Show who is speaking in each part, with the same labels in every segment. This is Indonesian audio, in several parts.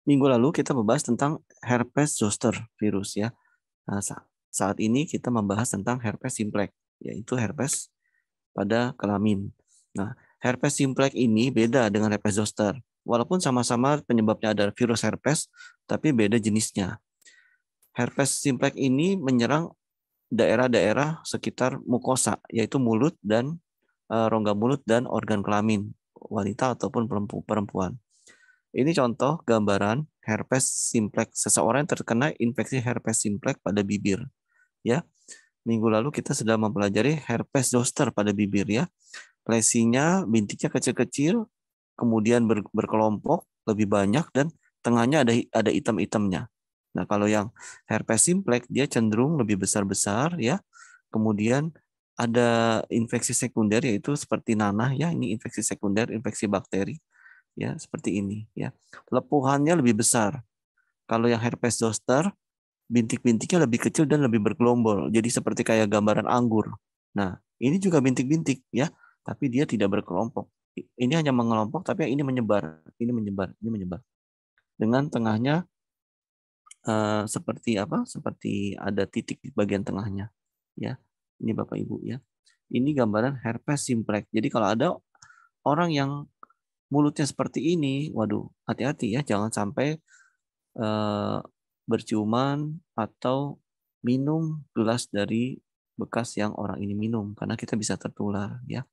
Speaker 1: Minggu lalu kita membahas tentang herpes zoster virus ya. Nah, saat ini kita membahas tentang herpes simplex, yaitu herpes pada kelamin. Nah, herpes simplex ini beda dengan herpes zoster. Walaupun sama-sama penyebabnya adalah virus herpes, tapi beda jenisnya. Herpes simplex ini menyerang daerah-daerah sekitar mukosa, yaitu mulut dan rongga mulut dan organ kelamin wanita ataupun perempuan. Ini contoh gambaran herpes simplex, seseorang yang terkena infeksi herpes simplex pada bibir. Ya, minggu lalu kita sudah mempelajari herpes zoster pada bibir ya. Lesinya bintiknya kecil-kecil, kemudian berkelompok lebih banyak dan tengahnya ada hitam-hitamnya. Nah, kalau yang herpes simplex dia cenderung lebih besar-besar ya. Kemudian ada infeksi sekunder yaitu seperti nanah ya, ini infeksi sekunder, infeksi bakteri ya, seperti ini ya. Lepuhannya lebih besar. Kalau yang herpes zoster bintik-bintiknya lebih kecil dan lebih bergelombol. Jadi seperti kayak gambaran anggur. Nah, ini juga bintik-bintik ya, tapi dia tidak berkelompok. Ini hanya mengelompok, tapi ini menyebar, ini menyebar, ini menyebar. Dengan tengahnya seperti apa? Seperti ada titik di bagian tengahnya. Ya, ini Bapak Ibu ya. Ini gambaran herpes simplex. Jadi kalau ada orang yang mulutnya seperti ini, waduh, hati-hati ya, jangan sampai berciuman atau minum gelas dari bekas yang orang ini minum karena kita bisa tertular ya.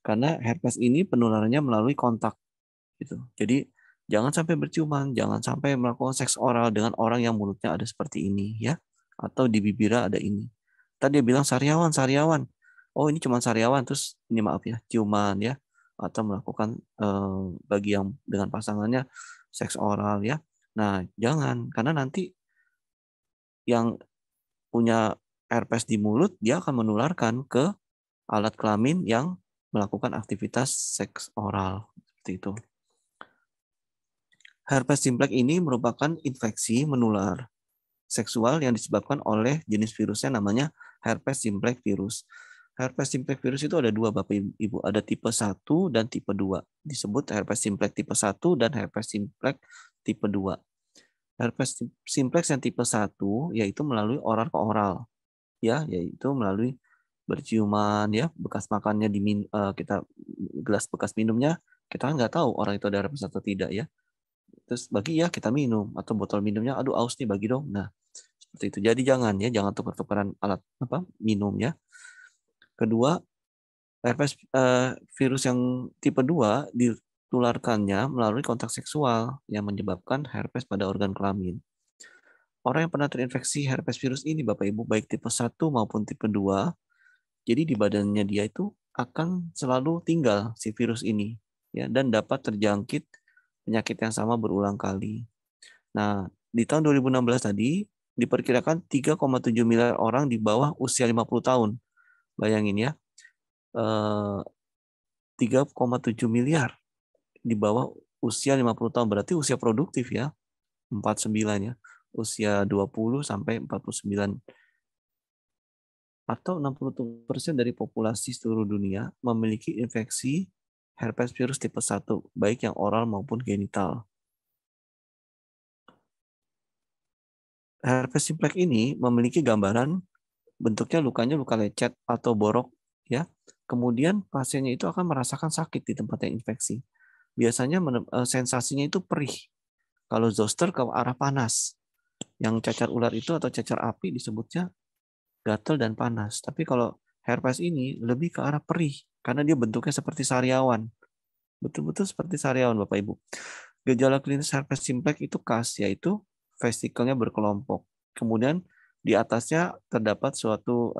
Speaker 1: Karena herpes ini penularannya melalui kontak gitu. Jadi jangan sampai berciuman, jangan sampai melakukan seks oral dengan orang yang mulutnya ada seperti ini ya, atau di bibirnya ada ini. Tadi dia bilang sariawan, sariawan. Oh ini cuma sariawan, terus ini maaf ya, ciuman ya, atau melakukan bagi yang dengan pasangannya seks oral ya. Nah jangan, karena nanti yang punya herpes di mulut dia akan menularkan ke alat kelamin yang melakukan aktivitas seks oral seperti itu. Herpes simplex ini merupakan infeksi menular seksual yang disebabkan oleh jenis virusnya namanya herpes simplex virus. Herpes simplex virus itu ada dua Bapak Ibu, ada tipe 1 dan tipe 2. Disebut herpes simplex tipe 1 dan herpes simplex tipe 2. Herpes simplex yang tipe 1 yaitu melalui oral ke oral, ya, yaitu melalui berciuman ya, bekas makannya kita gelas bekas minumnya, kita kan nggak tahu orang itu ada herpes atau tidak ya. Terus bagi ya kita minum atau botol minumnya aduh aus nih bagi dong. Nah, seperti itu. Jadi jangan ya, jangan tukar-tukaran alat apa minum ya. Kedua, herpes virus yang tipe 2 ditularkannya melalui kontak seksual yang menyebabkan herpes pada organ kelamin. Orang yang pernah terinfeksi herpes virus ini Bapak Ibu baik tipe 1 maupun tipe 2, jadi di badannya dia itu akan selalu tinggal si virus ini ya dan dapat terjangkit penyakit yang sama berulang kali. Nah, di tahun 2016 tadi diperkirakan 3,7 miliar orang di bawah usia 50 tahun. Bayangin ya, 3,7 miliar di bawah usia 50 tahun. Berarti usia produktif ya, 49 ya. Usia 20 sampai 49 atau 60% dari populasi seluruh dunia memiliki infeksi herpes virus tipe 1, baik yang oral maupun genital. Herpes simplex ini memiliki gambaran bentuknya lukanya luka lecet atau borok ya. Kemudian pasiennya itu akan merasakan sakit di tempat yang infeksi. Biasanya sensasinya itu perih. Kalau zoster ke arah panas. Yang cacar ular itu atau cacar api disebutnya gatal dan panas. Tapi kalau herpes ini lebih ke arah perih karena dia bentuknya seperti sariawan. Betul-betul seperti sariawan Bapak Ibu. Gejala klinis herpes simplex itu khas yaitu vesikelnya berkelompok. Kemudian di atasnya terdapat suatu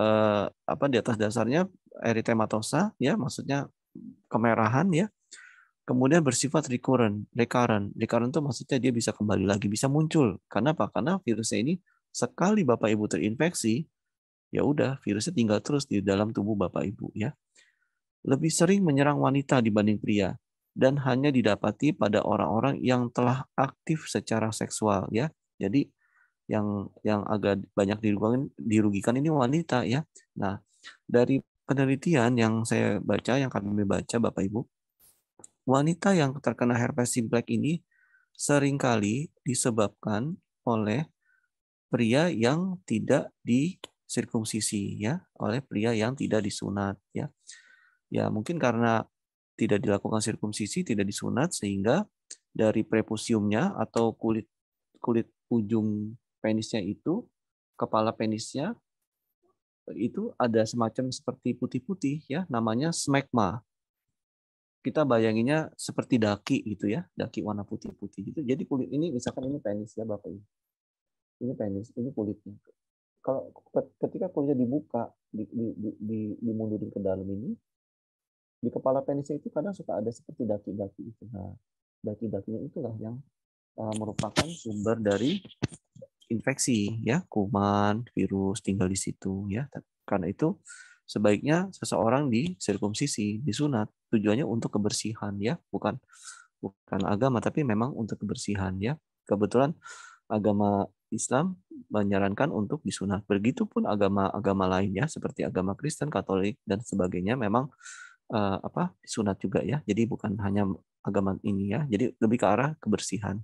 Speaker 1: di atas dasarnya eritematosa ya, maksudnya kemerahan ya. Kemudian bersifat recurrent. Recurrent itu maksudnya dia bisa kembali lagi, bisa muncul. Karena apa? Karena virusnya ini sekali Bapak Ibu terinfeksi, ya udah virusnya tinggal terus di dalam tubuh Bapak Ibu ya. Lebih sering menyerang wanita dibanding pria dan hanya didapati pada orang-orang yang telah aktif secara seksual ya. Jadi yang agak banyak dirugikan ini wanita ya. Nah, dari penelitian yang saya baca, yang kami baca Bapak Ibu, wanita yang terkena herpes simplex ini seringkali disebabkan oleh pria yang tidak disirkumsisi, ya, oleh pria yang tidak disunat, ya. Ya, mungkin karena tidak dilakukan sirkumsisi, tidak disunat, sehingga dari prepusiumnya atau kulit kulit ujung penisnya itu, kepala penisnya itu ada semacam seperti putih-putih, ya, namanya smegma. Kita bayanginnya seperti daki gitu, ya, daki warna putih-putih gitu. Jadi kulit ini, misalkan ini penis ya Bapak Ibu. Ini penis, ini kulitnya. Kalau ketika kulitnya dibuka, dimundurin ke dalam ini, di kepala penisnya itu kadang suka ada seperti daki-daki itu. Nah, daki-dakinya itulah yang merupakan sumber dari infeksi, ya, kuman, virus tinggal di situ, ya. Karena itu sebaiknya seseorang disirkumsisi, disunat. Tujuannya untuk kebersihan, ya, bukan bukan agama, tapi memang untuk kebersihan, ya. Kebetulan agama Islam menyarankan untuk disunat. Begitupun agama-agama lainnya seperti agama Kristen, Katolik dan sebagainya memang disunat juga, ya. Jadi bukan hanya agama ini, ya. Jadi lebih ke arah kebersihan.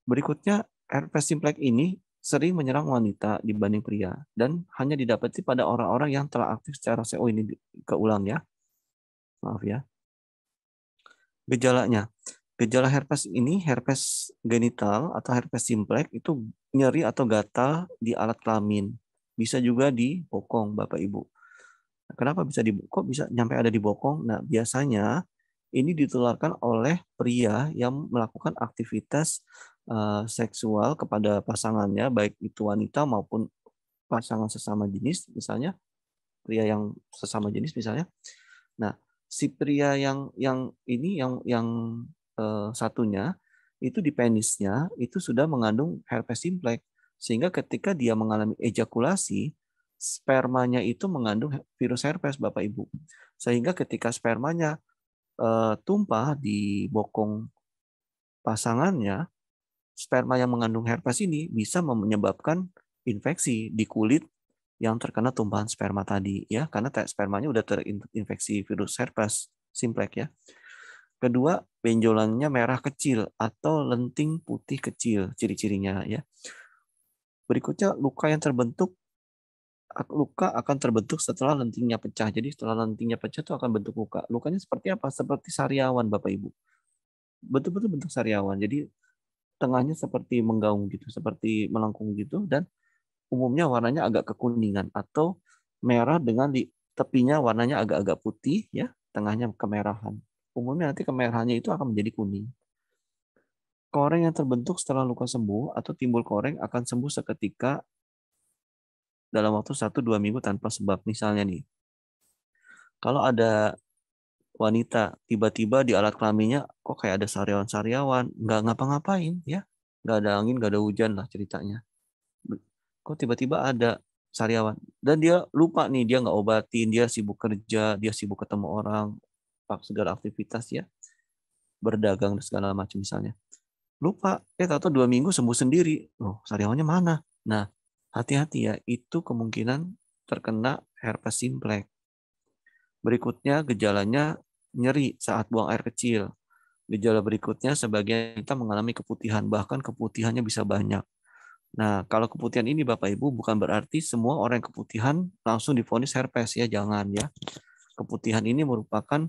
Speaker 1: Berikutnya, herpes simplex ini sering menyerang wanita dibanding pria dan hanya didapati pada orang-orang yang telah aktif secara oh ini keulang, ya. Maaf, ya. Gejalanya. Gejala herpes ini, herpes genital atau herpes simplex itu nyeri atau gatal di alat kelamin. Bisa juga di bokong, Bapak Ibu. Kenapa bisa kok bisa nyampe ada di bokong? Nah, biasanya ini ditularkan oleh pria yang melakukan aktivitas seksual kepada pasangannya, baik itu wanita maupun pasangan sesama jenis, misalnya pria yang sesama jenis misalnya. Nah, si pria yang ini satunya itu di penisnya itu sudah mengandung herpes simplex, sehingga ketika dia mengalami ejakulasi, spermanya itu mengandung virus herpes, Bapak Ibu. Sehingga ketika spermanya tumpah di bokong pasangannya, sperma yang mengandung herpes ini bisa menyebabkan infeksi di kulit yang terkena tumpahan sperma tadi, ya, karena spermanya udah terinfeksi virus herpes simplex, ya. Kedua, benjolannya merah kecil atau lenting putih kecil, ciri-cirinya, ya. Berikutnya, luka akan terbentuk setelah lentingnya pecah. Jadi setelah lentingnya pecah itu akan bentuk luka. Lukanya seperti apa? Seperti sariawan, Bapak Ibu. Betul-betul bentuk sariawan. Jadi tengahnya seperti menggaung gitu, seperti melengkung gitu, dan umumnya warnanya agak kekuningan atau merah dengan di tepinya warnanya agak-agak putih, ya, tengahnya kemerahan. Umumnya nanti kemerahannya itu akan menjadi kuning. Koreng yang terbentuk setelah luka sembuh atau timbul koreng akan sembuh seketika dalam waktu 1-2 minggu tanpa sebab. Misalnya nih, kalau ada wanita tiba-tiba di alat kelaminnya kok kayak ada sariawan-sariawan, nggak ngapa-ngapain, ya, nggak ada angin, nggak ada hujan lah ceritanya. Kok tiba-tiba ada sariawan dan dia lupa nih, dia nggak obatin, dia sibuk kerja, dia sibuk ketemu orang, segala aktivitas, ya, berdagang dan segala macam misalnya. Lupa, tahu-tahu 2 minggu sembuh sendiri. Loh, sariawannya mana? Nah, hati-hati, ya, itu kemungkinan terkena herpes simplex. Berikutnya, gejalanya nyeri saat buang air kecil. Gejala berikutnya, sebagian kita mengalami keputihan, bahkan keputihannya bisa banyak. Nah, kalau keputihan ini Bapak Ibu bukan berarti semua orang yang keputihan langsung divonis herpes, ya, jangan, ya. Keputihan ini merupakan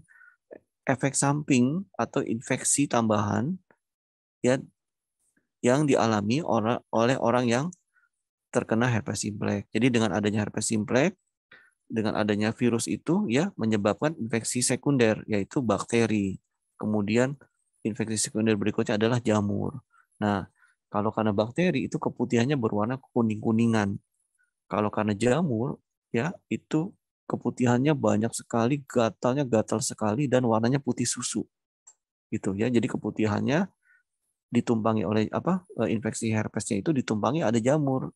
Speaker 1: efek samping atau infeksi tambahan, ya, yang dialami oleh orang yang terkena herpes simplex. Jadi dengan adanya herpes simplex, dengan adanya virus itu, ya, menyebabkan infeksi sekunder yaitu bakteri. Kemudian infeksi sekunder berikutnya adalah jamur. Nah, kalau karena bakteri itu keputihannya berwarna kuning-kuningan. Kalau karena jamur, ya, itu keputihannya banyak sekali, gatalnya gatal sekali dan warnanya putih susu. Gitu, ya. Jadi keputihannya ditumpangi oleh infeksi herpesnya itu ditumpangi ada jamur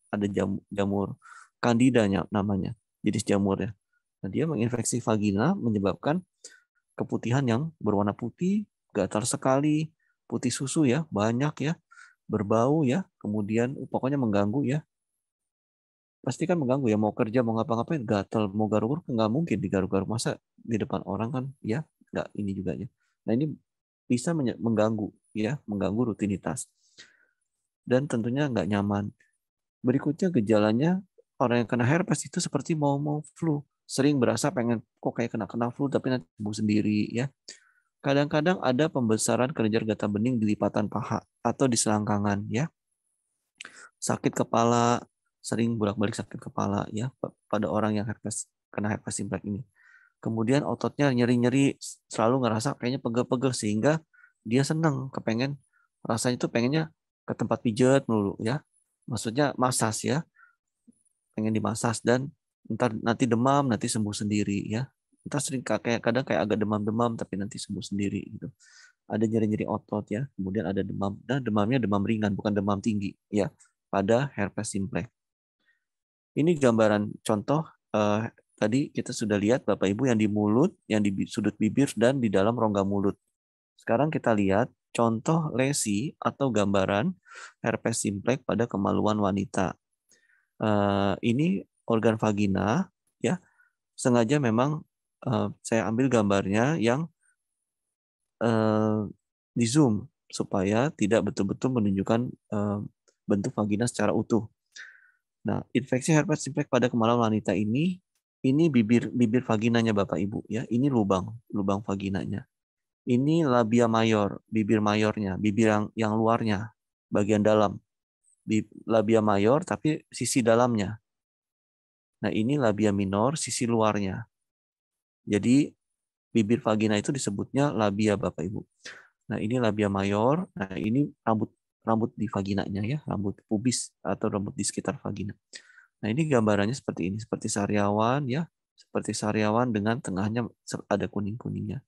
Speaker 1: candidanya namanya, jenis jamurnya. Nah, dia menginfeksi vagina menyebabkan keputihan yang berwarna putih, gatal sekali, putih susu, ya, banyak, ya, berbau, ya, kemudian pokoknya mengganggu, ya. Pasti kan mengganggu, ya, mau kerja mau ngapa-ngapain gatal, mau garuk-garuk nggak mungkin digaruk-garuk, masa di depan orang kan, ya, nggak ini juga, ya. Nah, ini bisa mengganggu, ya, mengganggu rutinitas dan tentunya nggak nyaman. Berikutnya gejalanya orang yang kena herpes itu seperti mau flu, sering berasa pengen kok kayak kena flu tapi nanti sembuh sendiri, ya. Kadang-kadang ada pembesaran kelenjar getah bening di lipatan paha atau di selangkangan, ya. Sakit kepala, sering bolak-balik sakit kepala, ya, pada orang yang kena herpes simplex ini. Kemudian ototnya nyeri-nyeri, selalu ngerasa kayaknya pegel-pegel sehingga dia senang, kepengen rasanya itu pengennya ke tempat pijat dulu, ya. Maksudnya masas, ya, pengen dimasas dan ntar nanti demam, nanti sembuh sendiri, ya. Ntar sering kayak kadang kayak agak demam-demam tapi nanti sembuh sendiri gitu. Ada nyeri-nyeri otot, ya, kemudian ada demam, dan demamnya demam ringan bukan demam tinggi, ya, pada herpes simplex. Ini gambaran contoh, tadi kita sudah lihat Bapak Ibu yang di mulut, yang di sudut bibir dan di dalam rongga mulut. Sekarang kita lihat contoh lesi atau gambaran herpes simplex pada kemaluan wanita. Ini organ vagina, ya. Sengaja memang saya ambil gambarnya yang di zoom supaya tidak betul-betul menunjukkan bentuk vagina secara utuh. Nah, infeksi herpes simplex pada kemaluan wanita ini bibir vaginanya Bapak Ibu, ya. Ini lubang vaginanya. Ini labia mayor, bibir mayornya, bibir yang luarnya, bagian dalam. Labia mayor tapi sisi dalamnya. Nah, ini labia minor, sisi luarnya. Jadi bibir vagina itu disebutnya labia Bapak Ibu. Nah, ini labia mayor. Nah, ini rambut di vaginanya, ya, rambut pubis atau rambut di sekitar vagina. Nah, ini gambarannya seperti ini, seperti sariawan, ya, seperti sariawan dengan tengahnya ada kuning-kuningnya.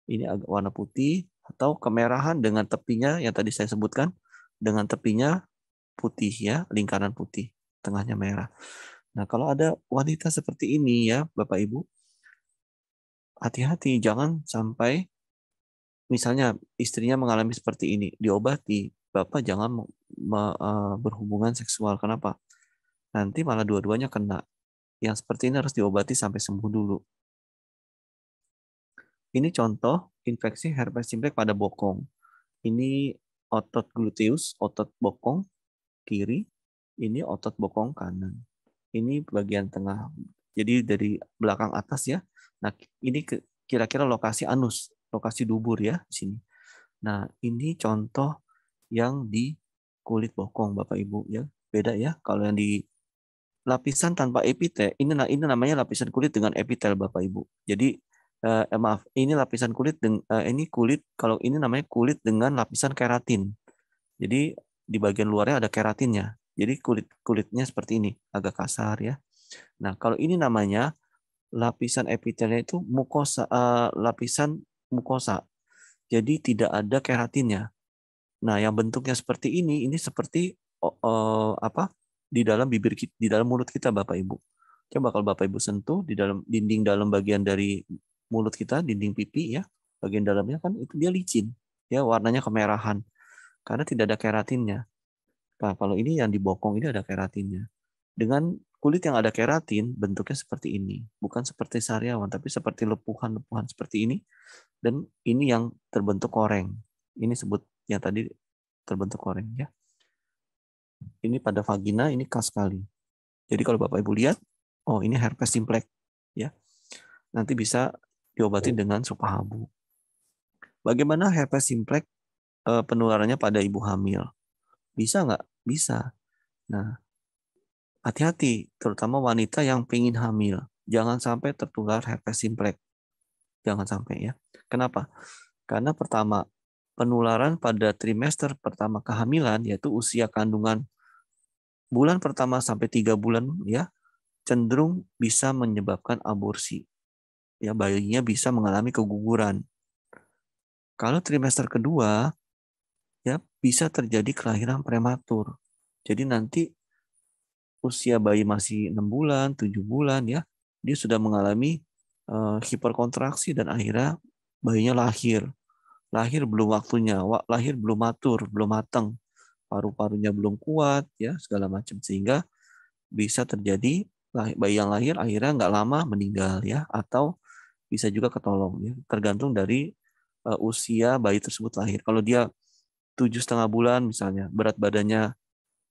Speaker 1: Ini agak warna putih atau kemerahan dengan tepinya yang tadi saya sebutkan, dengan tepinya putih, ya, lingkaran putih, tengahnya merah. Nah, kalau ada wanita seperti ini, ya, Bapak Ibu, hati-hati jangan sampai misalnya istrinya mengalami seperti ini, diobati, Bapak jangan berhubungan seksual. Kenapa? Nanti malah dua-duanya kena. Yang seperti ini harus diobati sampai sembuh dulu. Ini contoh infeksi herpes simplex pada bokong. Ini otot gluteus, otot bokong kiri. Ini otot bokong kanan. Ini bagian tengah. Jadi dari belakang atas, ya. Nah, ini kira-kira lokasi anus, lokasi dubur, ya, di sini. Nah, ini contoh yang di kulit bokong, Bapak Ibu, ya. Beda, ya. Kalau yang di lapisan tanpa epitel, ini namanya lapisan kulit dengan epitel, Bapak Ibu. Jadi maaf, ini lapisan kulit ini kulit, kalau ini namanya kulit dengan lapisan keratin. Jadi di bagian luarnya ada keratinnya. Jadi kulitnya seperti ini, agak kasar, ya. Nah, kalau ini namanya lapisan epitelnya itu mukosa, lapisan mukosa. Jadi tidak ada keratinnya. Nah, yang bentuknya seperti ini seperti apa? Di dalam di dalam mulut kita, Bapak Ibu. Coba kalau Bapak Ibu sentuh di dalam dinding dalam bagian dari mulut kita, dinding pipi, ya, bagian dalamnya kan itu dia licin, ya, warnanya kemerahan karena tidak ada keratinnya. Nah, kalau ini yang di bokong ini ada keratinnya. Dengan kulit yang ada keratin, bentuknya seperti ini, bukan seperti sariawan, tapi seperti lepuhan-lepuhan seperti ini, dan ini yang terbentuk koreng. Ini sebut yang tadi terbentuk koreng, ya. Ini pada vagina, ini khas sekali. Jadi kalau Bapak Ibu lihat, oh ini herpes simplex, ya. Nanti bisa diobati dengan supahabu. Bagaimana herpes simplex penularannya pada ibu hamil? Bisa nggak? Bisa. Nah, hati-hati, terutama wanita yang pengen hamil. Jangan sampai tertular herpes simplex. Jangan sampai, ya. Kenapa? Karena pertama, penularan pada trimester pertama kehamilan, yaitu usia kandungan bulan pertama sampai 3 bulan, ya, cenderung bisa menyebabkan aborsi. Ya, bayinya bisa mengalami keguguran. Kalau trimester kedua, ya, bisa terjadi kelahiran prematur. Jadi nanti usia bayi masih 6 bulan, 7 bulan, ya, dia sudah mengalami hiperkontraksi dan akhirnya bayinya lahir. Lahir belum waktunya, lahir belum matur, belum matang, paru-parunya belum kuat, ya, segala macam, sehingga bisa terjadi bayi yang lahir akhirnya nggak lama meninggal, ya, atau bisa juga ketolong, ya, tergantung dari usia bayi tersebut lahir. Kalau dia 7,5 bulan misalnya, berat badannya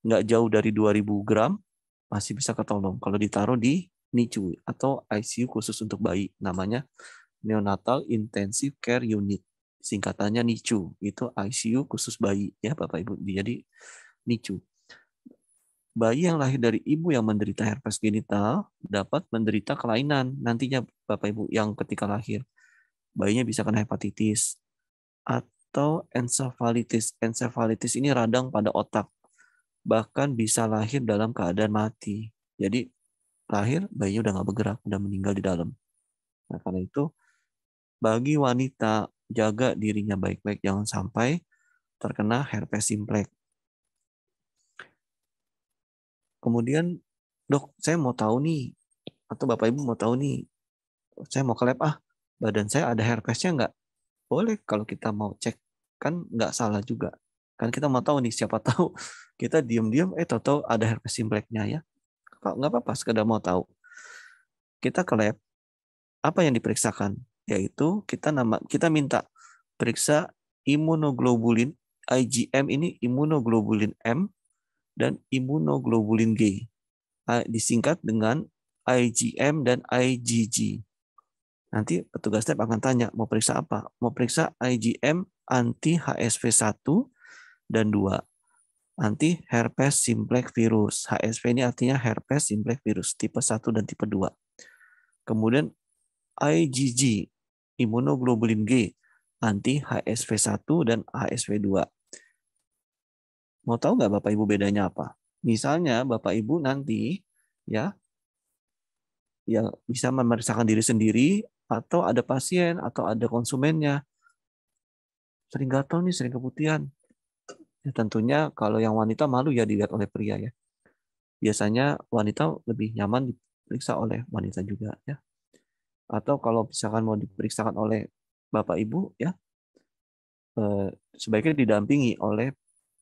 Speaker 1: nggak jauh dari 2000 gram, masih bisa ketolong. Kalau ditaruh di NICU atau ICU khusus untuk bayi, namanya Neonatal Intensive Care Unit. Singkatannya NICU, itu ICU khusus bayi ya Bapak Ibu. Jadi NICU. Bayi yang lahir dari ibu yang menderita herpes genital dapat menderita kelainan nantinya Bapak Ibu yang ketika lahir. Bayinya bisa kena hepatitis atau ensefalitis. Ensefalitis ini radang pada otak. Bahkan bisa lahir dalam keadaan mati. Jadi lahir bayinya udah nggak bergerak, udah meninggal di dalam. Nah, karena itu bagi wanita jaga dirinya baik-baik, jangan sampai terkena herpes simplex. Kemudian, dok, saya mau tahu nih, atau Bapak Ibu mau tahu nih, saya mau ke lab, badan saya ada herpesnya nggak? Boleh kalau kita mau cek, kan nggak salah juga. Kan kita mau tahu nih, siapa tahu kita diam-diam, tahu-tahu ada herpes simplexnya ya. Nggak apa-apa, sekedar mau tahu. Kita ke lab, apa yang diperiksakan? Yaitu kita minta periksa imunoglobulin, IgM ini imunoglobulin M, dan imunoglobulin G. Disingkat dengan IgM dan IgG. Nanti petugas lab akan tanya, mau periksa apa? Mau periksa IgM anti HSV1 dan 2. Anti herpes simplex virus. HSV ini artinya herpes simplex virus tipe 1 dan tipe 2. Kemudian IgG, imunoglobulin G, anti HSV1 dan HSV2. Mau tahu nggak Bapak Ibu bedanya apa? Misalnya Bapak Ibu nanti ya bisa memeriksakan diri sendiri atau ada pasien atau ada konsumennya sering gatal nih, sering keputihan. Ya, tentunya kalau yang wanita malu ya dilihat oleh pria ya. Biasanya wanita lebih nyaman diperiksa oleh wanita juga ya. Atau kalau misalkan mau diperiksakan oleh Bapak Ibu ya, sebaiknya didampingi oleh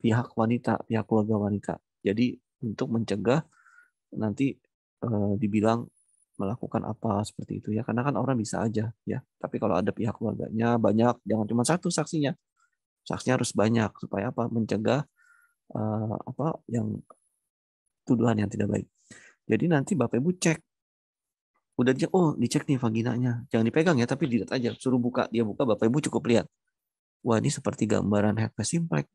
Speaker 1: pihak wanita, pihak keluarga wanita. Jadi untuk mencegah nanti dibilang melakukan apa seperti itu ya, karena kan orang bisa aja ya. Tapi kalau ada pihak keluarganya banyak, jangan cuma satu saksinya. Saksinya harus banyak supaya apa? Mencegah apa yang tuduhan yang tidak baik. Jadi nanti Bapak Ibu cek, udah dicek, dicek nih vaginanya, jangan dipegang ya, tapi dilihat aja, suruh buka, dia buka, Bapak Ibu cukup lihat. Wah, ini seperti gambaran herpes simplex.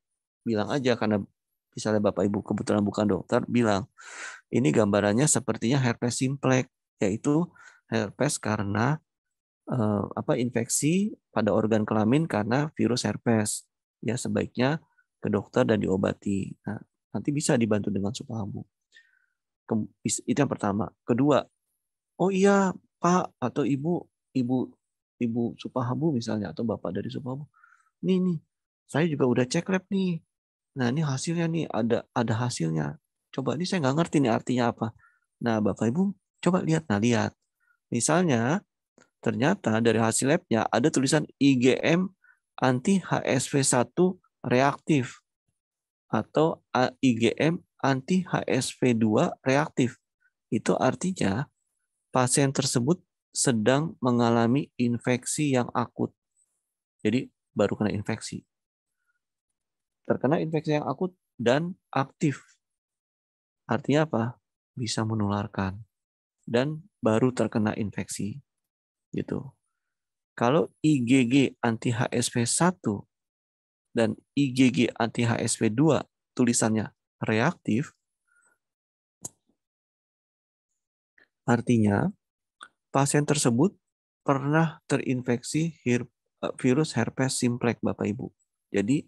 Speaker 1: Bilang aja, karena misalnya Bapak Ibu kebetulan bukan dokter, bilang, ini gambarannya sepertinya herpes simplex, yaitu herpes karena infeksi pada organ kelamin karena virus herpes. Ya, sebaiknya ke dokter dan diobati. Nah, nanti bisa dibantu dengan Supahabu. Itu yang pertama. Kedua, oh iya Pak atau Ibu Supahabu misalnya, atau Bapak dari Supahabu. Nih, saya juga udah cek lab nih. Nah, ini hasilnya nih, ada hasilnya. Coba ini saya nggak ngerti nih artinya apa. Nah, Bapak Ibu coba lihat. Nah, lihat. Misalnya, ternyata dari hasil labnya ada tulisan IgM anti HSV1 reaktif atau IgM anti HSV2 reaktif. Itu artinya pasien tersebut sedang mengalami infeksi yang akut. Jadi baru kena infeksi. Terkena infeksi yang akut dan aktif. Artinya apa? Bisa menularkan dan baru terkena infeksi. Gitu. Kalau IgG anti HSV1 dan IgG anti HSV2 tulisannya reaktif, artinya pasien tersebut pernah terinfeksi virus herpes simplex Bapak Ibu. Jadi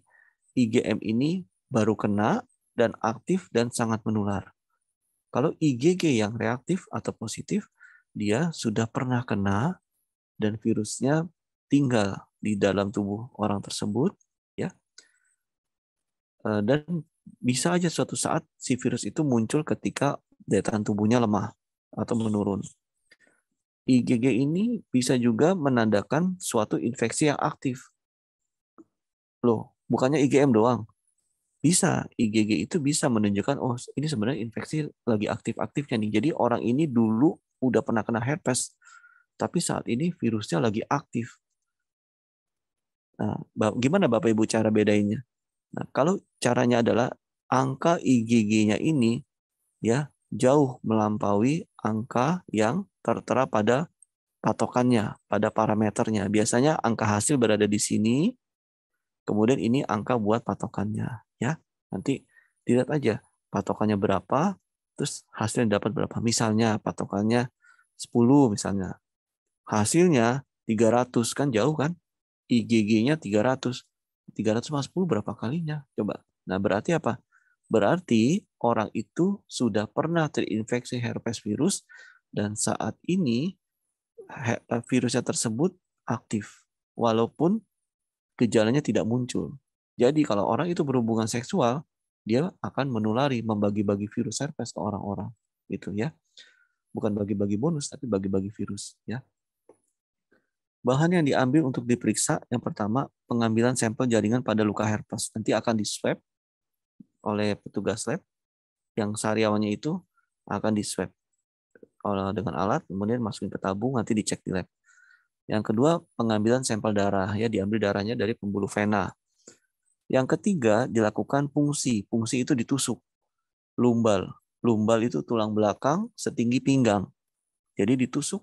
Speaker 1: IgM ini baru kena dan aktif dan sangat menular. Kalau IgG yang reaktif atau positif, dia sudah pernah kena dan virusnya tinggal di dalam tubuh orang tersebut, ya. Dan bisa aja suatu saat si virus itu muncul ketika daya tahan tubuhnya lemah atau menurun. IgG ini bisa juga menandakan suatu infeksi yang aktif. Loh, bukannya IgM doang. Bisa, IgG itu bisa menunjukkan, oh ini sebenarnya infeksi lagi aktif-aktifnya nih. Jadi orang ini dulu udah pernah kena herpes, tapi saat ini virusnya lagi aktif. Nah, gimana Bapak Ibu cara bedainnya? Nah, kalau caranya adalah angka IgG-nya ini ya jauh melampaui angka yang tertera pada patokannya, pada parameternya. Biasanya angka hasil berada di sini, kemudian ini angka buat patokannya, ya. Nanti dilihat aja patokannya berapa, terus hasilnya dapat berapa. Misalnya patokannya 10 misalnya. Hasilnya 300 kan jauh kan? IgG-nya 300. 300 sama 10 berapa kalinya? Coba. Nah, berarti apa? Berarti orang itu sudah pernah terinfeksi herpes virus dan saat ini virusnya tersebut aktif walaupun gejalanya tidak muncul. Jadi kalau orang itu berhubungan seksual, dia akan menulari, membagi-bagi virus herpes ke orang-orang. Gitu ya. Bukan bagi-bagi bonus, tapi bagi-bagi virus. Ya. Bahan yang diambil untuk diperiksa, yang pertama pengambilan sampel jaringan pada luka herpes. Nanti akan di-swab oleh petugas lab, yang sariawannya itu akan di-swab dengan alat, kemudian masukin ke tabung, nanti dicek di lab. Yang kedua, pengambilan sampel darah, ya diambil darahnya dari pembuluh vena. Yang ketiga, dilakukan pungsi. Pungsi itu ditusuk. Lumbal. Lumbal itu tulang belakang setinggi pinggang. Jadi ditusuk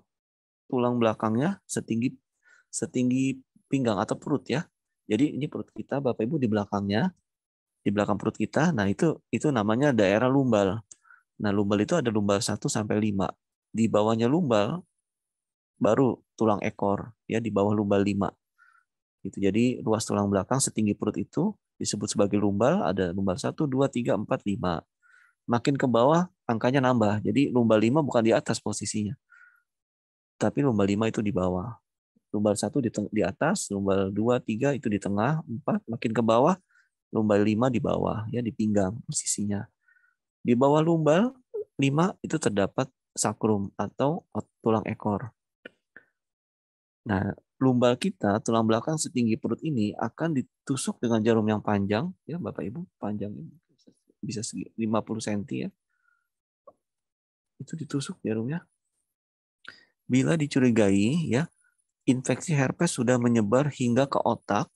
Speaker 1: tulang belakangnya setinggi pinggang atau perut ya. Jadi ini perut kita, Bapak Ibu, di belakangnya, di belakang perut kita. Nah, itu namanya daerah lumbal. Nah, lumbal itu ada lumbal 1 sampai 5. Di bawahnya lumbal baru tulang ekor, ya di bawah lumbal 5. Gitu. Jadi ruas tulang belakang setinggi perut itu disebut sebagai lumbal, ada lumbal 1, 2, 3, 4, 5. Makin ke bawah angkanya nambah. Jadi lumbal 5 bukan di atas posisinya. Tapi lumbal 5 itu di bawah. Lumbal 1 di atas, lumbal 2, 3 itu di tengah, 4 makin ke bawah, lumbal 5 di bawah, ya di pinggang posisinya. Di bawah lumbal 5 itu terdapat sakrum atau tulang ekor. Nah, lumbal kita, tulang belakang setinggi perut ini akan ditusuk dengan jarum yang panjang, ya Bapak Ibu, panjang bisa 50 cm ya. Itu ditusuk jarumnya. Bila dicurigai ya, infeksi herpes sudah menyebar hingga ke otak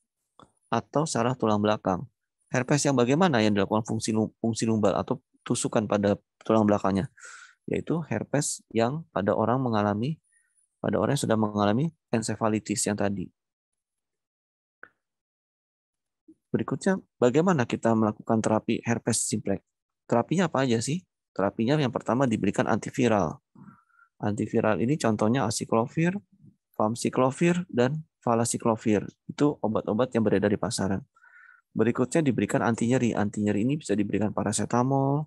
Speaker 1: atau saraf tulang belakang. Herpes yang bagaimana yang dilakukan fungsi lumbal atau tusukan pada tulang belakangnya? Yaitu herpes yang pada orang yang sudah mengalami encephalitis yang tadi. Berikutnya, bagaimana kita melakukan terapi herpes simplex? Terapinya apa aja sih? Terapinya yang pertama diberikan antiviral. Antiviral ini contohnya acyclovir, famciclovir, dan valacyclovir. Itu obat-obat yang beredar di pasaran. Berikutnya diberikan anti nyeri. Anti nyeri ini bisa diberikan paracetamol,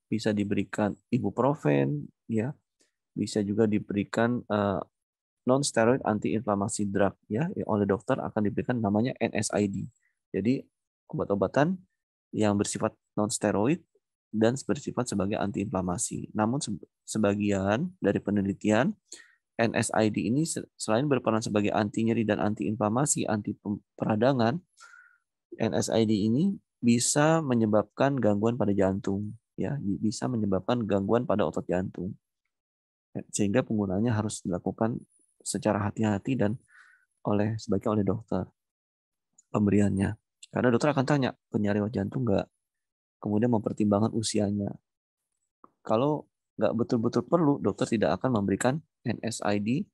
Speaker 1: bisa diberikan ibuprofen, ya, bisa juga diberikan non steroid anti inflamasi drug, ya, oleh dokter akan diberikan namanya NSAID. Jadi obat-obatan yang bersifat non steroid dan bersifat sebagai anti inflamasi. Namun sebagian dari penelitian NSAID ini selain berperan sebagai anti nyeri dan anti inflamasi, anti peradangan, NSAID ini bisa menyebabkan gangguan pada jantung, ya, bisa menyebabkan gangguan pada otot jantung. Sehingga penggunaannya harus dilakukan secara hati-hati dan sebaiknya oleh dokter pemberiannya. Karena dokter akan tanya, punya riwayat jantung nggak? Kemudian mempertimbangkan usianya. Kalau nggak betul-betul perlu, dokter tidak akan memberikan NSAID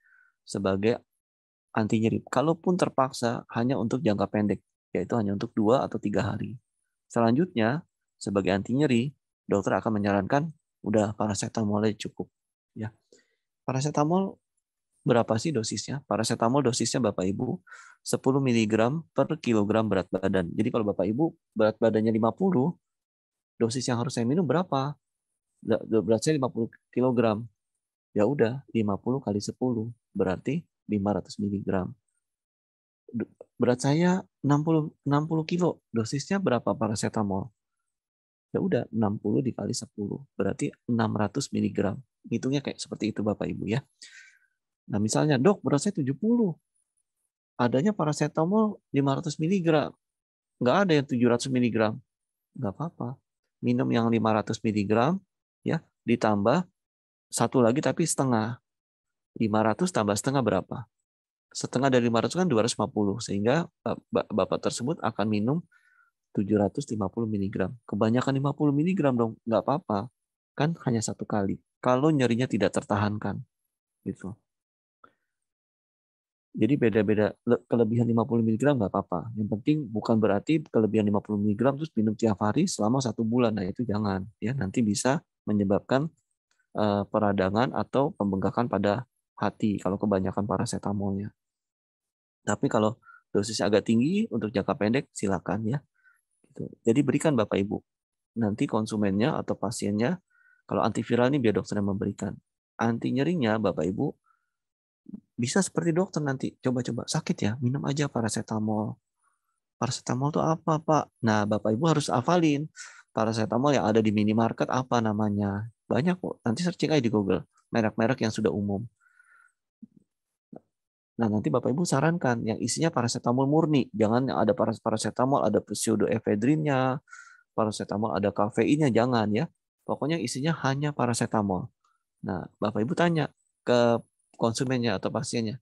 Speaker 1: sebagai anti nyeri. Kalaupun terpaksa hanya untuk jangka pendek, yaitu hanya untuk 2 atau 3 hari. Selanjutnya, sebagai anti nyeri, dokter akan menyarankan udah paracetamol aja cukup. Ya. Paracetamol berapa sih dosisnya? Paracetamol dosisnya Bapak Ibu 10 mg per kilogram berat badan. Jadi kalau Bapak Ibu berat badannya 50, dosis yang harus saya minum berapa? Berat saya 50 kg. Ya udah 50 kali 10 berarti 500 mg. Berat saya 60 kilo. Dosisnya berapa paracetamol? Ya udah 60 dikali 10 berarti 600 mg. Hitungnya kayak seperti itu Bapak Ibu ya. Nah, misalnya, "Dok, berat saya 70. Adanya paracetamol 500 mg. Nggak ada yang 700 mg." Nggak apa-apa. Minum yang 500 mg, ya, ditambah satu lagi tapi setengah. 500 tambah setengah berapa? setengah dari 500 kan 250, sehingga Bapak tersebut akan minum 750 mg. Kebanyakan 50 mg dong, nggak apa-apa. Kan hanya satu kali. Kalau nyerinya tidak tertahankan. Gitu. Jadi beda-beda, kelebihan 50 mg nggak apa-apa. Yang penting bukan berarti kelebihan 50 mg terus minum tiap hari selama 1 bulan. Nah itu jangan. Ya, nanti bisa menyebabkan peradangan atau pembengkakan pada hati kalau kebanyakan paracetamolnya. Tapi kalau dosisnya agak tinggi untuk jangka pendek, silakan ya. Gitu. Jadi berikan Bapak Ibu. Nanti konsumennya atau pasiennya, kalau antiviral ini biar dokter yang memberikan. Anti nyerinya Bapak Ibu bisa seperti dokter nanti. Coba-coba sakit ya, minum aja paracetamol. Paracetamol itu apa, Pak? Nah, Bapak Ibu harus hafalin. Paracetamol yang ada di minimarket apa namanya. Banyak kok. Nanti searching aja di Google. Merek-merek yang sudah umum. Nah, nanti Bapak Ibu sarankan yang isinya paracetamol murni. Jangan yang ada paracetamol, ada pseudoephedrinnya, paracetamol ada kafeinnya, jangan ya. Pokoknya isinya hanya paracetamol. Nah, Bapak Ibu tanya ke konsumennya atau pasiennya,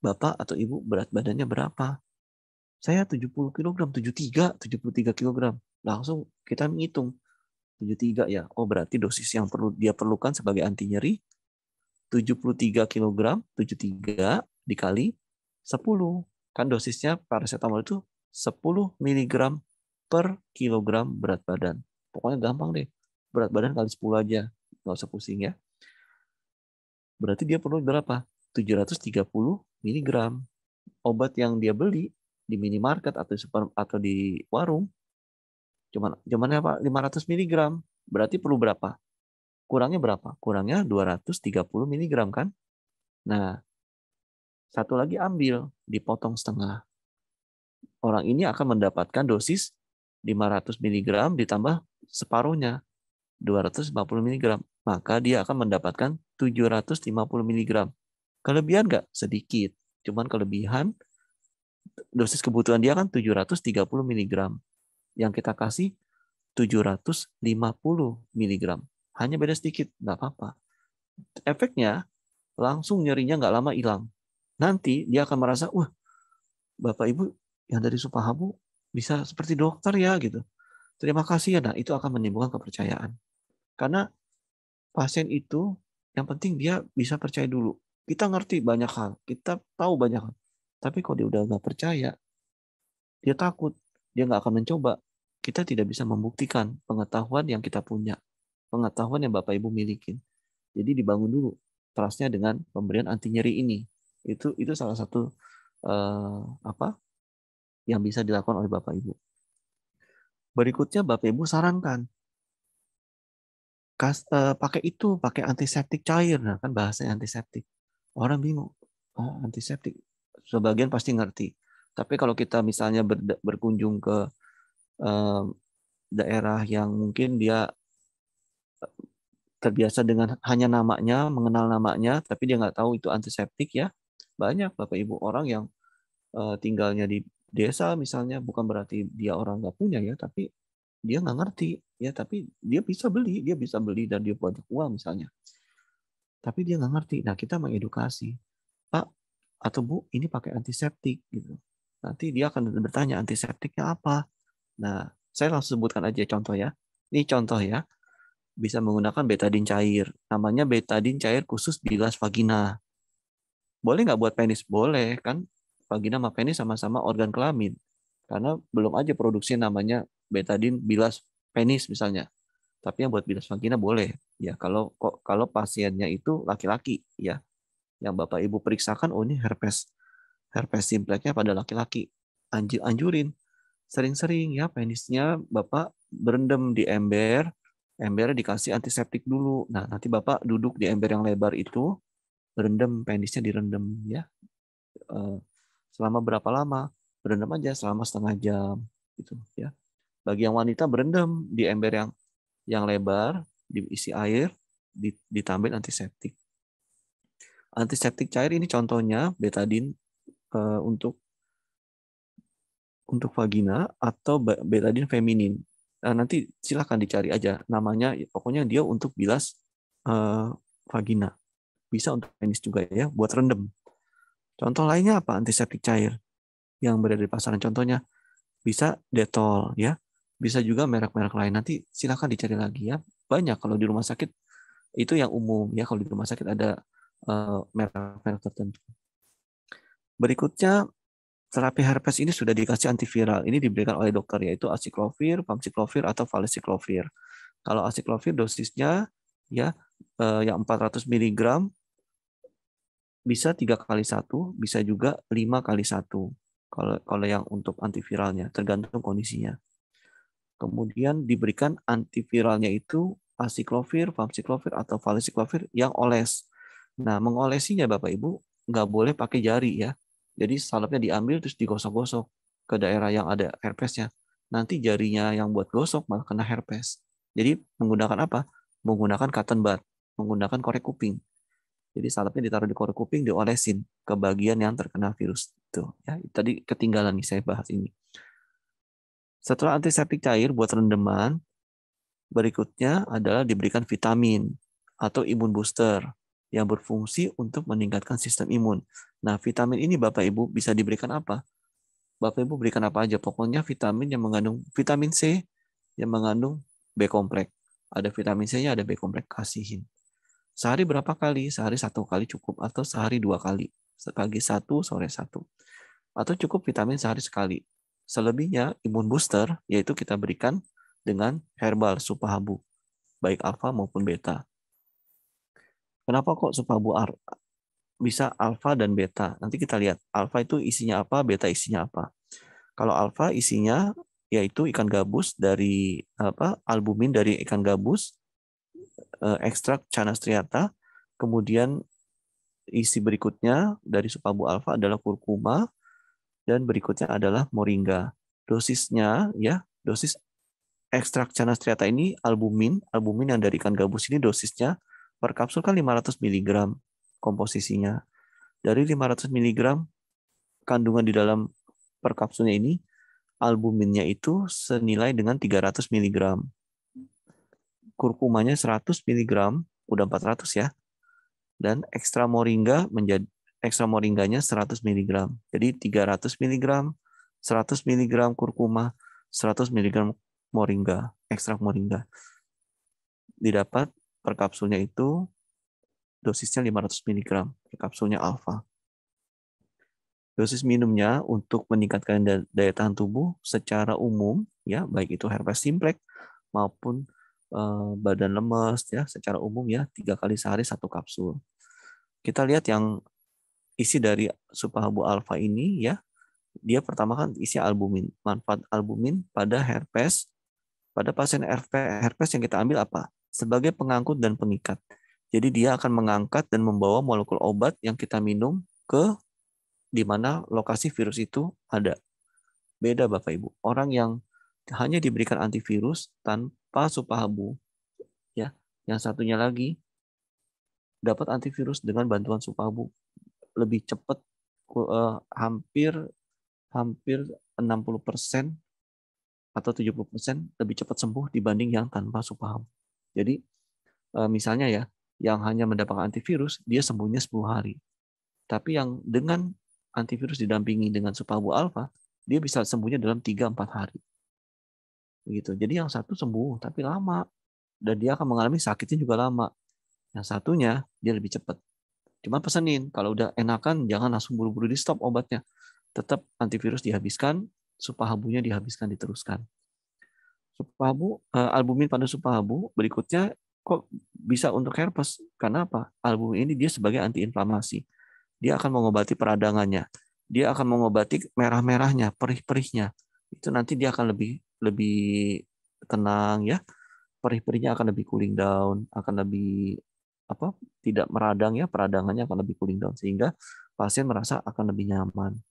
Speaker 1: Bapak atau Ibu berat badannya berapa? Saya 70 kg, 73 kg. Langsung kita menghitung 73 ya. Oh, berarti dosis yang perlu dia perlukan sebagai anti nyeri 73 kg, 73 dikali 10. Kan dosisnya paracetamol itu 10 mg per kilogram berat badan. Pokoknya gampang deh. Berat badan kali 10 aja. Nggak usah pusing ya. Berarti dia perlu berapa? 730 mg. Obat yang dia beli di minimarket atau di warung cuman apa? 500 mg. Berarti perlu berapa? Kurangnya berapa? Kurangnya 230 mg kan? Nah, satu lagi ambil, dipotong setengah. Orang ini akan mendapatkan dosis 500 mg ditambah separuhnya, 250 mg. Maka dia akan mendapatkan 750 mg. Kelebihan nggak? Sedikit. Cuman kelebihan, dosis kebutuhan dia kan 730 mg. Yang kita kasih 750 mg. Hanya beda sedikit, nggak apa-apa. Efeknya, langsung nyerinya nggak lama hilang. Nanti dia akan merasa, wah, Bapak Ibu yang dari Supahabu bisa seperti dokter ya gitu. Terima kasih ya. Nah, itu akan menimbulkan kepercayaan. Karena pasien itu yang penting dia bisa percaya dulu. Kita ngerti banyak hal, kita tahu banyak hal. Tapi kalau dia udah nggak percaya, dia takut, dia nggak akan mencoba. Kita tidak bisa membuktikan pengetahuan yang kita punya, pengetahuan yang Bapak Ibu milikin. Jadi dibangun dulu trust-nya dengan pemberian anti nyeri ini. Itu salah satu apa yang bisa dilakukan oleh Bapak Ibu. Berikutnya Bapak Ibu sarankan pakai antiseptik cair. Nah, kan bahasanya antiseptik. Orang bingung. Oh, antiseptik. Sebagian pasti ngerti. Tapi kalau kita misalnya berkunjung ke daerah yang mungkin dia terbiasa dengan hanya namanya, mengenal namanya, tapi dia nggak tahu itu antiseptik ya. Banyak Bapak Ibu orang yang tinggalnya di desa misalnya, bukan berarti dia orang nggak punya ya, tapi dia nggak ngerti ya, tapi dia bisa beli dan dia banyak uang misalnya. Tapi dia nggak ngerti. Nah, kita mengedukasi, Pak atau Bu, ini pakai antiseptik gitu. Nanti dia akan bertanya antiseptiknya apa. Nah, saya langsung sebutkan aja contoh ya. Ini contoh ya. Bisa menggunakan betadin cair. Namanya betadin cair khusus bilas vagina. Boleh nggak buat penis? Boleh kan. Vagina sama penis sama-sama organ kelamin. Karena belum aja produksi namanya betadin bilas penis misalnya. Tapi yang buat bilas vagina boleh. Ya kalau pasiennya itu laki-laki ya. Yang Bapak Ibu periksakan, oh ini herpes simplexnya pada laki-laki. Anjurin sering-sering ya penisnya Bapak berendam di ember, dikasih antiseptik dulu. Nah, nanti Bapak duduk di ember yang lebar itu, berendam, penisnya direndam ya. Selama berapa lama? Berendam aja selama setengah jam gitu ya. Bagi yang wanita berendam di ember yang lebar, diisi air, ditambah antiseptik. Antiseptik cair ini contohnya betadin untuk vagina atau betadin feminin. Nah, nanti silahkan dicari aja namanya. Pokoknya dia untuk bilas vagina. Bisa untuk penis juga ya, buat rendem. Contoh lainnya apa? Antiseptik cair yang berada di pasaran. Contohnya bisa Dettol ya. Bisa juga merek-merek lain. Nanti silakan dicari lagi ya. Banyak kalau di rumah sakit itu yang umum ya. Kalau di rumah sakit ada merek-merek tertentu. Berikutnya, terapi herpes ini sudah dikasih antiviral. Ini diberikan oleh dokter yaitu aciclovir, famciclovir atau valaciclovir. Kalau aciclovir dosisnya ya yang 400 mg bisa 3 kali 1, bisa juga 5 kali 1. Kalau yang untuk antiviralnya tergantung kondisinya. Kemudian diberikan antiviralnya itu aciclovir, famciclovir atau valaciclovir yang oles. Nah, mengolesinya Bapak Ibu nggak boleh pakai jari ya. Jadi salepnya diambil terus digosok-gosok ke daerah yang ada herpesnya. Nanti jarinya yang buat gosok malah kena herpes. Jadi menggunakan apa? Menggunakan cotton bud, menggunakan korek kuping. Jadi salepnya ditaruh di korek kuping, diolesin ke bagian yang terkena virus itu. Ya, tadi ketinggalan nih saya bahas ini. Setelah antiseptik cair buat rendeman, berikutnya adalah diberikan vitamin atau imun booster yang berfungsi untuk meningkatkan sistem imun. Nah, vitamin ini Bapak Ibu bisa diberikan apa? Bapak Ibu berikan apa aja? Pokoknya vitamin yang mengandung vitamin C yang mengandung B kompleks. Ada vitamin C-nya, ada B kompleks, kasihin. Sehari berapa kali? Sehari 1 kali cukup atau sehari 2 kali. Pagi 1, sore 1. Atau cukup vitamin sehari sekali. Selebihnya imun booster yaitu kita berikan dengan herbal supahabu, baik alfa maupun beta. Kenapa kok supahabu bisa alfa dan beta? Nanti kita lihat alfa itu isinya apa, beta isinya apa. Kalau alfa isinya yaitu ikan gabus dari albumin dari ikan gabus, ekstrak Channa striata, kemudian isi berikutnya dari supahabu alfa adalah kurkuma, dan berikutnya adalah moringa. Dosisnya ya, dosis ekstrak Channa striata ini albumin yang dari ikan gabus ini dosisnya per kapsul kan 500 mg komposisinya. Dari 500 mg kandungan di dalam per kapsulnya ini, albuminnya itu senilai dengan 300 mg. Kurkumanya 100 mg, udah 400 ya. Dan ekstra moringganya 100 mg. Jadi 300 mg, 100 mg kurkuma, 100 mg moringa, ekstrak moringa. Didapat per kapsulnya itu dosisnya 500 mg per kapsulnya alfa. Dosis minumnya untuk meningkatkan daya tahan tubuh secara umum ya, baik itu herpes simplex maupun badan lemes ya, secara umum ya 3 kali sehari 1 kapsul. Kita lihat yang isi dari supahabu alfa ini ya. Dia pertama kan isi albumin. Manfaat albumin pada herpes, pada pasien herpes yang kita ambil apa? Sebagai pengangkut dan pengikat. Jadi dia akan mengangkat dan membawa molekul obat yang kita minum ke di mana lokasi virus itu ada. Beda Bapak Ibu. Orang yang hanya diberikan antivirus tanpa supahabu, ya. Yang satunya lagi dapat antivirus dengan bantuan supahabu, lebih cepat, hampir 60% atau 70% lebih cepat sembuh dibanding yang tanpa supahabu. Jadi misalnya ya, yang hanya mendapatkan antivirus dia sembuhnya 10 hari. Tapi yang dengan antivirus didampingi dengan supahabu alfa, dia bisa sembuhnya dalam 3-4 hari. Begitu. Jadi yang satu sembuh tapi lama dan dia akan mengalami sakitnya juga lama. Yang satunya dia lebih cepat. Cuma pesenin, kalau udah enakan jangan langsung buru-buru di stop obatnya. Tetap antivirus dihabiskan, supahabunya dihabiskan, diteruskan. Supahabu, albumin pada supahabu berikutnya kok bisa untuk herpes? Karena apa? Albumin ini dia sebagai antiinflamasi. Dia akan mengobati peradangannya. Dia akan mengobati merah-merahnya, perih-perihnya. Itu nanti dia akan lebih lebih tenang ya. Perih-perihnya akan lebih cooling down, akan lebih tidak meradang ya, peradangannya akan lebih cooling down sehingga pasien merasa akan lebih nyaman.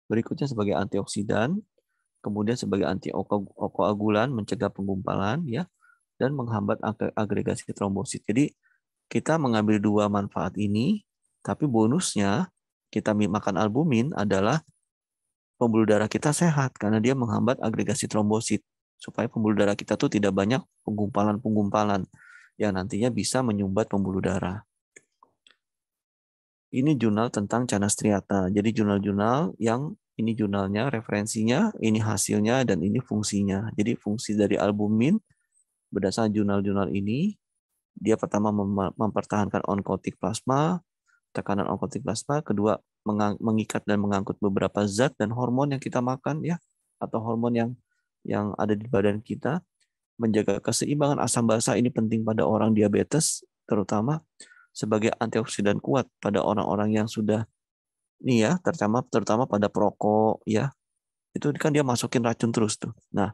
Speaker 1: Berikutnya sebagai antioksidan, kemudian sebagai antikoagulan mencegah penggumpalan ya, dan menghambat agregasi trombosit. Jadi kita mengambil dua manfaat ini, tapi bonusnya kita makan albumin adalah pembuluh darah kita sehat karena dia menghambat agregasi trombosit supaya pembuluh darah kita tuh tidak banyak penggumpalan-penggumpalan yang nantinya bisa menyumbat pembuluh darah. Ini jurnal tentang canas triata. Jadi jurnal-jurnal yang ini jurnalnya, referensinya, ini hasilnya, dan ini fungsinya. Jadi fungsi dari albumin berdasarkan jurnal-jurnal ini, dia pertama mempertahankan oncotic plasma, tekanan oncotic plasma, kedua mengikat dan mengangkut beberapa zat dan hormon yang kita makan ya, atau hormon yang ada di badan kita, menjaga keseimbangan asam basa ini penting pada orang diabetes, terutama sebagai antioksidan kuat pada orang-orang yang sudah nih ya, terutama pada perokok ya. Itu kan dia masukin racun terus tuh. Nah,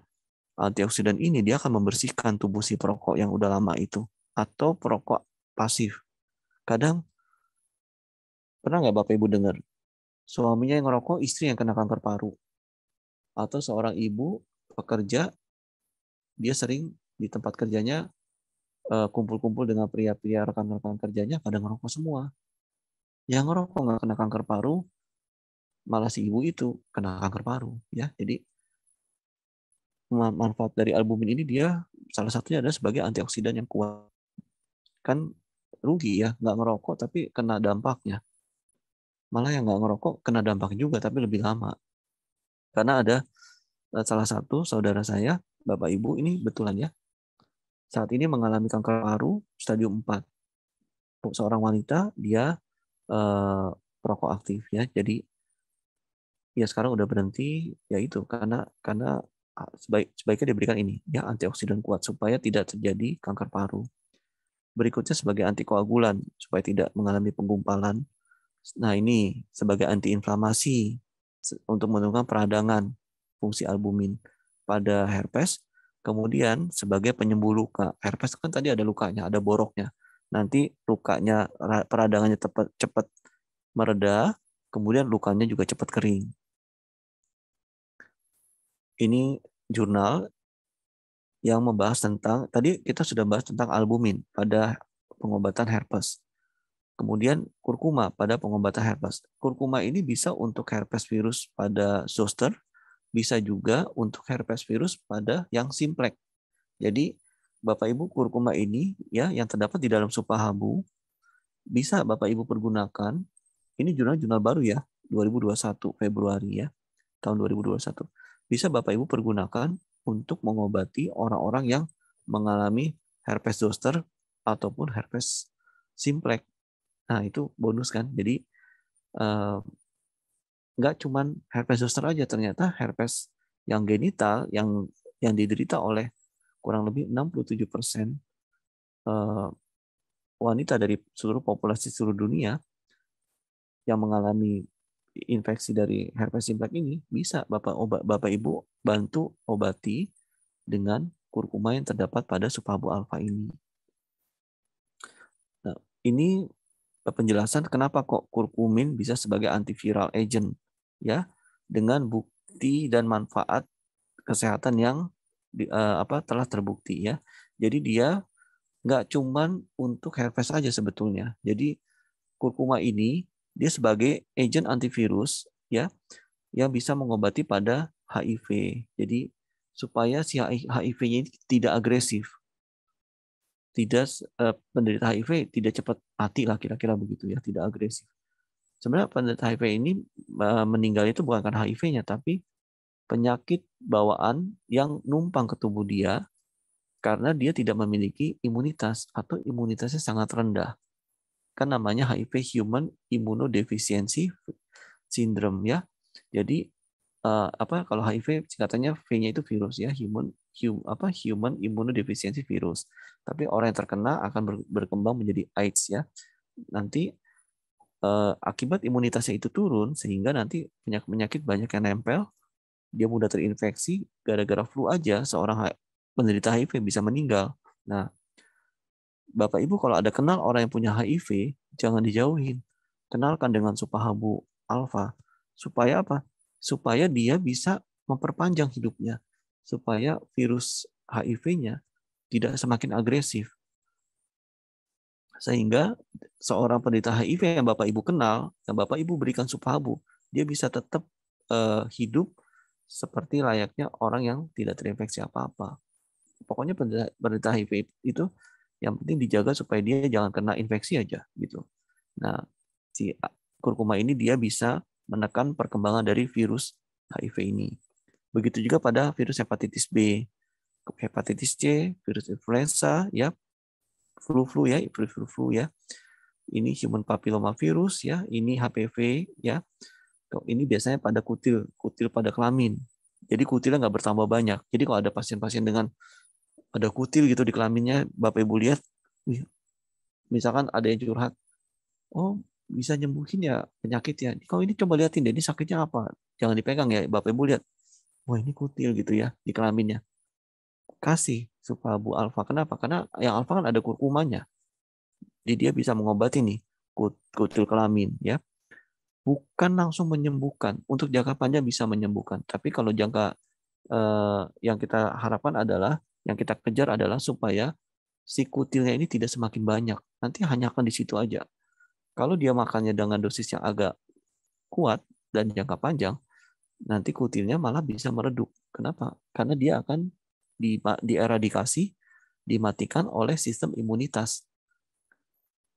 Speaker 1: antioksidan ini dia akan membersihkan tubuh si perokok yang udah lama itu, atau perokok pasif. Kadang pernah nggak Bapak Ibu dengar suaminya yang ngerokok, istri yang kena kanker paru, atau seorang ibu pekerja, dia sering di tempat kerjanya kumpul-kumpul dengan pria-pria rekan-rekan kerjanya pada ngerokok semua. Yang ngerokok nggak kena kanker paru, malah si ibu itu kena kanker paru ya. Jadi manfaat dari albumin ini dia salah satunya adalah sebagai antioksidan yang kuat. Kan rugi ya, nggak ngerokok tapi kena dampaknya. Malah yang nggak ngerokok kena dampak juga tapi lebih lama. Karena ada salah satu saudara saya, Bapak Ibu, ini betulan ya, saat ini mengalami kanker paru stadium 4. Seorang wanita, dia perokok aktif ya. Jadi ya sekarang udah berhenti ya itu karena sebaiknya diberikan ini ya, antioksidan kuat supaya tidak terjadi kanker paru. Berikutnya sebagai antikoagulan supaya tidak mengalami penggumpalan. Nah, ini sebagai antiinflamasi untuk menurunkan peradangan, fungsi albumin pada herpes. Kemudian sebagai penyembuh luka. Herpes kan tadi ada lukanya, ada boroknya. Nanti lukanya, peradangannya cepat mereda, kemudian lukanya juga cepat kering. Ini jurnal yang membahas tentang, tadi kita sudah bahas tentang albumin pada pengobatan herpes. Kemudian kurkuma pada pengobatan herpes. Kurkuma ini bisa untuk herpes virus pada zoster, bisa juga untuk herpes virus pada yang simplex. Jadi Bapak Ibu, kurkuma ini ya yang terdapat di dalam supa habu bisa Bapak Ibu pergunakan. Ini jurnal baru ya, 2021 Februari ya, tahun 2021. Bisa Bapak Ibu pergunakan untuk mengobati orang-orang yang mengalami herpes zoster ataupun herpes simplex. Nah, itu bonus kan. Jadi nggak cuman herpes zoster aja, ternyata herpes yang genital yang diderita oleh kurang lebih 67% wanita dari seluruh populasi seluruh dunia yang mengalami infeksi dari herpes simplex ini, bisa Bapak Ibu bantu obati dengan kurkuma yang terdapat pada supabu alfa ini. Nah, ini penjelasan kenapa kok kurkumin bisa sebagai antiviral agent ya, dengan bukti dan manfaat kesehatan yang telah terbukti ya. Jadi dia nggak cuman untuk herpes aja sebetulnya. Jadi kurkuma ini dia sebagai agent antivirus ya, yang bisa mengobati pada HIV. Jadi supaya si HIV-nya ini tidak agresif, tidak penderita HIV tidak cepat mati lah, kira-kira begitu ya, tidak agresif. Sebenarnya penderita HIV ini meninggal itu bukan karena HIV-nya, tapi penyakit bawaan yang numpang ke tubuh dia karena dia tidak memiliki imunitas atau imunitasnya sangat rendah. Kan namanya HIV, Human Immunodeficiency Syndrome ya. Jadi kalau HIV singkatannya V-nya itu virus ya, Human Immunodeficiency Virus. Tapi orang yang terkena akan berkembang menjadi AIDS ya. Nanti akibat imunitasnya itu turun sehingga nanti penyakit banyak yang nempel, dia mudah terinfeksi, gara-gara flu aja seorang penderita HIV bisa meninggal. Nah, Bapak Ibu kalau ada kenal orang yang punya HIV, jangan dijauhin. Kenalkan dengan supahabu alfa. Supaya apa? Supaya dia bisa memperpanjang hidupnya. Supaya virus HIV-nya tidak semakin agresif. Sehingga seorang penderita HIV yang Bapak Ibu kenal, yang Bapak Ibu berikan supahabu, dia bisa tetap hidup seperti layaknya orang yang tidak terinfeksi apa-apa. Pokoknya penderita HIV itu yang penting dijaga supaya dia jangan kena infeksi aja gitu. Nah, si kurkuma ini dia bisa menekan perkembangan dari virus HIV ini. Begitu juga pada virus hepatitis B, hepatitis C, virus influenza, ya, flu ya, flu ya. Ini human papilloma virus ya, ini HPV ya. Ini biasanya pada kutil pada kelamin. Jadi kutilnya nggak bertambah banyak. Jadi kalau ada pasien-pasien dengan ada kutil gitu di kelaminnya, Bapak Ibu lihat, misalkan ada yang curhat, oh bisa nyembuhin ya penyakit ya. Kalau ini coba liatin deh, ini sakitnya apa? Jangan dipegang ya, Bapak Ibu lihat. Wah ini kutil gitu ya di kelaminnya. Kasih Suprabu alfa. Kenapa? Karena yang alfa kan ada kurkumanya. Jadi dia bisa mengobati nih kutil kelamin ya. Bukan langsung menyembuhkan. Untuk jangka panjang bisa menyembuhkan. Tapi kalau jangka yang kita harapkan adalah, yang kita kejar adalah supaya si kutilnya ini tidak semakin banyak. Nanti hanya akan di situ aja. Kalau dia makannya dengan dosis yang agak kuat dan jangka panjang, nanti kutilnya malah bisa meredup. Kenapa? Karena dia akan dieradikasi, dimatikan oleh sistem imunitas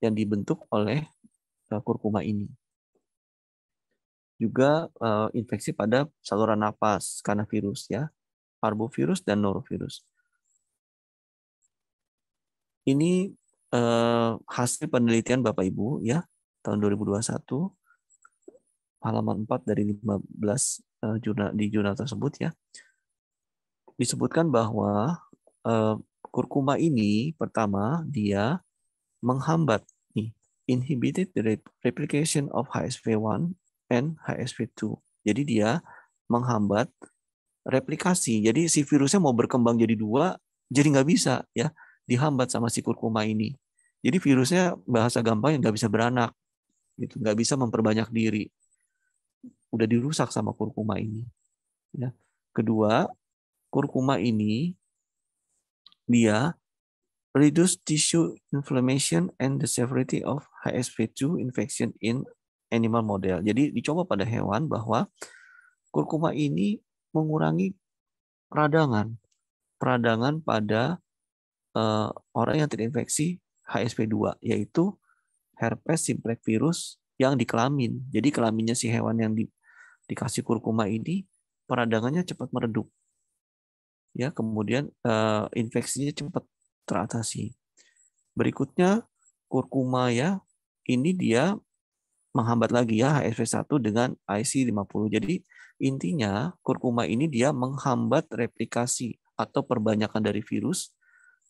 Speaker 1: yang dibentuk oleh kurkuma ini. Juga infeksi pada saluran napas karena virus ya, parvovirus dan norovirus. Ini hasil penelitian Bapak Ibu ya, tahun 2021, halaman 4 dari 15 di jurnal tersebut ya. Disebutkan bahwa kurkuma ini pertama dia menghambat nih, inhibited the replication of HSV1 and HSV2. Jadi dia menghambat replikasi. Jadi si virusnya mau berkembang jadi dua, jadi nggak bisa ya, dihambat sama si kurkuma ini. Jadi virusnya bahasa gampang nggak bisa beranak, gitu, nggak bisa memperbanyak diri. Udah dirusak sama kurkuma ini. Ya. Kedua, kurkuma ini dia reduce tissue inflammation and the severity of HSV2 infection in animal model. Jadi dicoba pada hewan bahwa kurkuma ini mengurangi peradangan pada orang yang terinfeksi HSV2, yaitu herpes simplex virus yang di kelamin. Jadi kelaminnya si hewan yang dikasih kurkuma ini peradangannya cepat meredup. Ya, kemudian infeksinya cepat teratasi. Berikutnya kurkuma ya, ini dia menghambat lagi ya HSV1 dengan IC50. Jadi intinya kurkuma ini dia menghambat replikasi atau perbanyakan dari virus.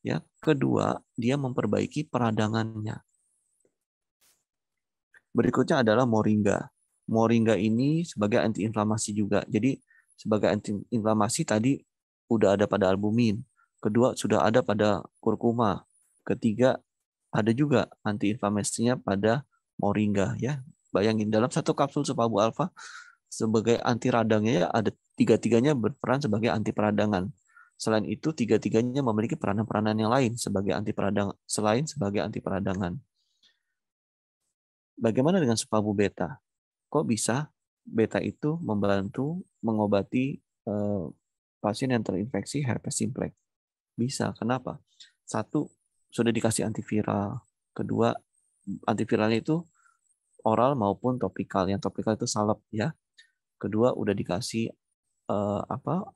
Speaker 1: Ya, kedua, dia memperbaiki peradangannya. Berikutnya adalah moringa. Moringa ini sebagai antiinflamasi juga. Jadi sebagai antiinflamasi tadi udah ada pada albumin. Kedua, sudah ada pada kurkuma. Ketiga, ada juga antiinflamasinya pada moringa ya. Bayangin dalam satu kapsul Suprabu alfa sebagai anti radangnya ya ada tiga-tiganya berperan sebagai anti peradangan. Selain itu, tiga-tiganya memiliki peranan-peranan yang lain sebagai anti peradangan, selain sebagai anti peradangan. Bagaimana dengan Suprabu beta? Kok bisa beta itu membantu mengobati pasien yang terinfeksi herpes simplex? Bisa. Kenapa? Satu, sudah dikasih antiviral. Kedua, antiviralnya itu oral maupun topikal. Yang topikal itu salep ya. Kedua, udah dikasih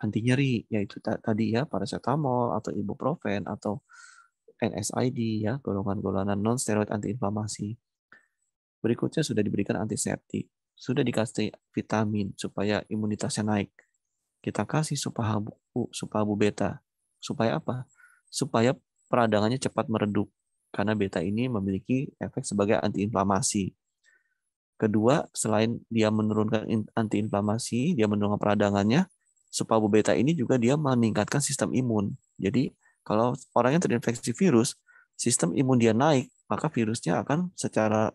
Speaker 1: anti nyeri, yaitu tadi ya paracetamol atau ibuprofen atau NSAID ya, golongan-golongan non steroid antiinflamasi. Berikutnya sudah diberikan antiseptik, sudah dikasih vitamin supaya imunitasnya naik. Kita kasih Suprabu beta supaya apa? Supaya peradangannya cepat meredup karena beta ini memiliki efek sebagai antiinflamasi. Kedua, selain dia menurunkan antiinflamasi, dia menurunkan peradangannya, Suprabu beta ini juga dia meningkatkan sistem imun. Jadi, kalau orang yang terinfeksi virus, sistem imun dia naik, maka virusnya akan secara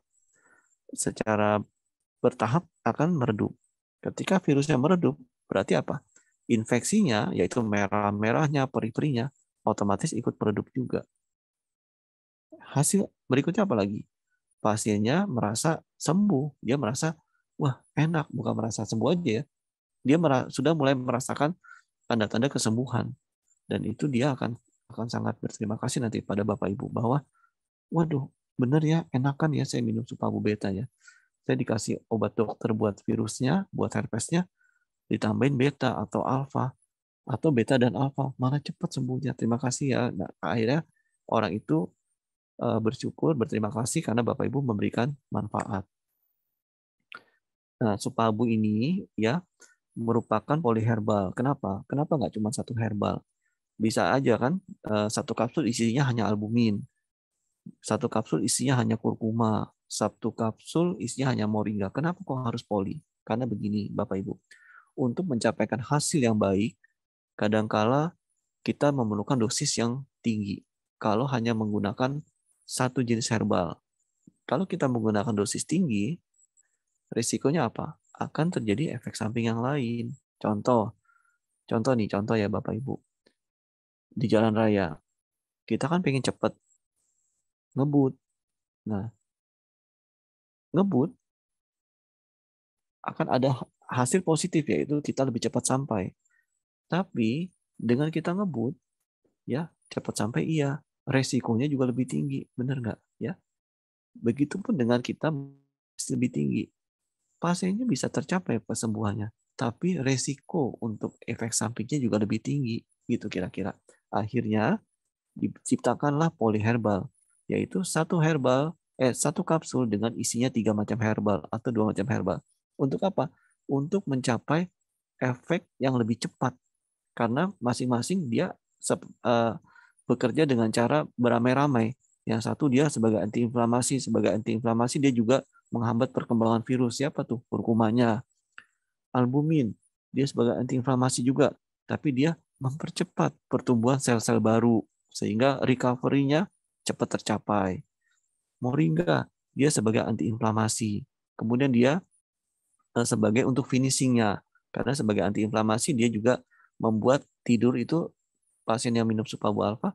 Speaker 1: bertahap akan meredup. Ketika virusnya meredup, berarti apa? Infeksinya, yaitu merah-merahnya, perih-perihnya, otomatis ikut meredup juga. Hasil berikutnya apa lagi? Pasiennya merasa sembuh. Dia merasa, wah enak, bukan merasa sembuh aja ya. Dia sudah mulai merasakan tanda-tanda kesembuhan. Dan itu dia akan sangat berterima kasih nanti pada Bapak Ibu bahwa, waduh, benar ya, enakan ya saya minum Suprabu beta ya. Saya dikasih obat dokter buat virusnya, buat herpesnya, ditambahin beta atau alfa, atau beta dan alfa, malah cepat sembuhnya. Terima kasih ya. Nah, akhirnya orang itu bersyukur, berterima kasih karena Bapak Ibu memberikan manfaat. Nah, supabu ini ya merupakan poliherbal. Kenapa? Kenapa nggak cuma satu herbal? Bisa aja kan satu kapsul isinya hanya albumin, satu kapsul isinya hanya kurkuma, satu kapsul isinya hanya moringa. Kenapa kok harus poli? Karena begini, Bapak Ibu. Untuk mencapaikan hasil yang baik, kadangkala kita memerlukan dosis yang tinggi. Kalau hanya menggunakan satu jenis herbal. Kalau kita menggunakan dosis tinggi, risikonya apa? Akan terjadi efek samping yang lain. Contoh ya Bapak Ibu. Di jalan raya, kita kan pengen cepat ngebut. Nah, ngebut akan ada hasil positif, yaitu kita lebih cepat sampai. Tapi dengan kita ngebut, ya cepat sampai iya, resikonya juga lebih tinggi, benar nggak? Ya, begitupun dengan kita lebih tinggi, pasiennya bisa tercapai kesembuhannya, tapi resiko untuk efek sampingnya juga lebih tinggi, gitu kira-kira. Akhirnya diciptakanlah poliherbal, yaitu satu kapsul dengan isinya 3 macam herbal atau 2 macam herbal. Untuk apa? Untuk mencapai efek yang lebih cepat, karena masing-masing dia bekerja dengan cara beramai-ramai. Yang satu dia sebagai antiinflamasi dia juga menghambat perkembangan virus. Siapa tuh? Kurkumanya. Albumin, dia sebagai antiinflamasi juga, tapi dia mempercepat pertumbuhan sel-sel baru sehingga recovery-nya cepat tercapai. Moringa, dia sebagai antiinflamasi. Kemudian dia sebagai untuk finishing-nya. Karena sebagai antiinflamasi dia juga membuat tidur itu, pasien yang minum Supabu Alfa,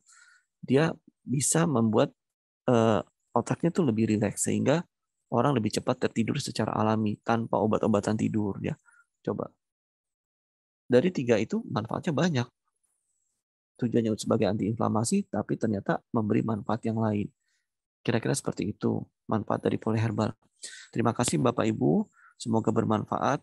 Speaker 1: dia bisa membuat otaknya tuh lebih rileks sehingga orang lebih cepat tertidur secara alami tanpa obat-obatan tidur ya. Coba. Dari 3 itu manfaatnya banyak. Tujuannya sebagai antiinflamasi, tapi ternyata memberi manfaat yang lain. Kira-kira seperti itu manfaat dari poliherbal. Terima kasih Bapak Ibu, semoga bermanfaat.